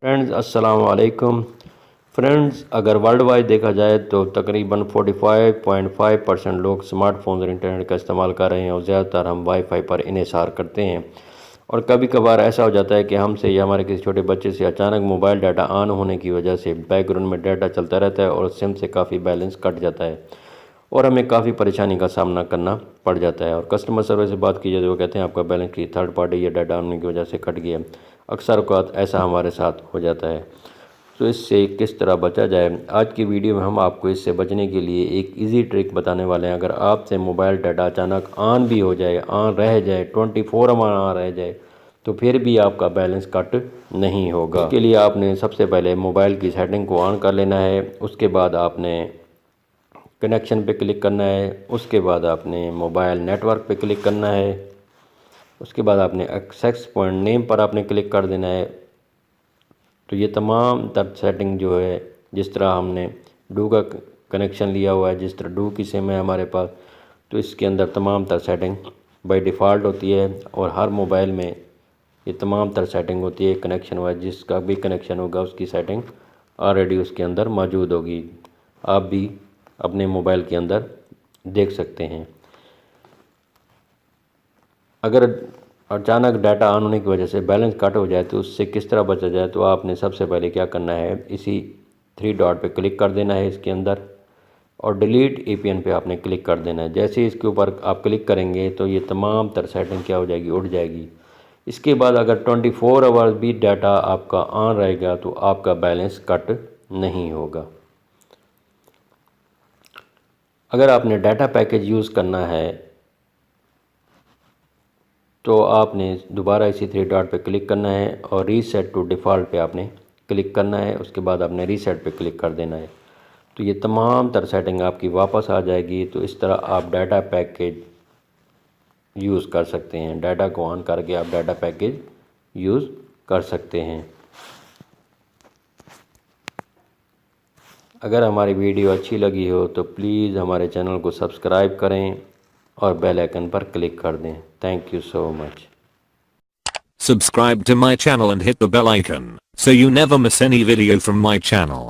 Friends अस्सलाम वालेकुम। Friends, अगर वर्ल्ड वाइड देखा जाए तो तकरीबन 45.5% लोग स्मार्टफोन और इंटरनेट का इस्तेमाल कर रहे हैं और ज़्यादातर हम वाईफाई पर इन्हिसार करते हैं। और कभी कभार ऐसा हो जाता है कि हमसे या हमारे किसी छोटे बच्चे से अचानक मोबाइल डाटा ऑन होने की वजह से बैकग्राउंड में डाटा चलता रहता है और सिम से काफ़ी बैलेंस कट जाता है और हमें काफ़ी परेशानी का सामना करना पड़ जाता है। और कस्टमर सर्विस से बात की जाए तो वो कहते हैं आपका बैलेंस की थर्ड पार्टी या डाटा ऑन होने की वजह से कट गया। अक्सर औक़ात ऐसा हमारे साथ हो जाता है। तो इससे किस तरह बचा जाए, आज की वीडियो में हम आपको इससे बचने के लिए एक इजी ट्रिक बताने वाले हैं। अगर आपसे मोबाइल डाटा अचानक ऑन भी हो जाए, ऑन रह जाए, 24 आवर ऑन रह जाए, तो फिर भी आपका बैलेंस कट नहीं होगा। इसके लिए आपने सबसे पहले मोबाइल की सेटिंग को ऑन कर लेना है। उसके बाद आपने कनेक्शन पे क्लिक करना है। उसके बाद आपने मोबाइल नेटवर्क पे क्लिक करना है। उसके बाद आपने एक्सेस पॉइंट नेम पर आपने क्लिक कर देना है। तो ये तमाम तर सेटिंग जो है, जिस तरह हमने डू का कनेक्शन लिया हुआ है, जिस तरह डू की सिम है हमारे पास, तो इसके अंदर तमाम तर सेटिंग बाय डिफ़ॉल्ट होती है और हर मोबाइल में ये तमाम तर सेटिंग होती है। कनेक्शन वाइज जिसका भी कनेक्शन होगा उसकी सेटिंग ऑलरेडी उसके अंदर मौजूद होगी। आप भी अपने मोबाइल के अंदर देख सकते हैं। अगर अचानक डाटा ऑन होने की वजह से बैलेंस कट हो जाए तो उससे किस तरह बचा जाए, तो आपने सबसे पहले क्या करना है, इसी थ्री डॉट पे क्लिक कर देना है इसके अंदर और डिलीट एपीएन पे आपने क्लिक कर देना है। जैसे ही इसके ऊपर आप क्लिक करेंगे तो ये तमाम तर सेटिंग क्या हो जाएगी, उड़ जाएगी। इसके बाद अगर 24 आवर्स भी डाटा आपका ऑन रहेगा तो आपका बैलेंस कट नहीं होगा। अगर आपने डाटा पैकेज यूज़ करना है तो आपने दोबारा इसी थ्री डॉट पे क्लिक करना है और रीसेट टू डिफ़ॉल्ट पे आपने क्लिक करना है। उसके बाद आपने रीसेट पे क्लिक कर देना है। तो ये तमाम तर सेटिंग आपकी वापस आ जाएगी। तो इस तरह आप डाटा पैकेज यूज़ कर सकते हैं। डाटा को ऑन करके आप डाटा पैकेज यूज़ कर सकते हैं। अगर हमारी वीडियो अच्छी लगी हो तो प्लीज़ हमारे चैनल को सब्सक्राइब करें और बेल आइकन पर क्लिक कर दें। Thank you so much. Subscribe to my channel and hit the bell icon so you never miss any video from my channel.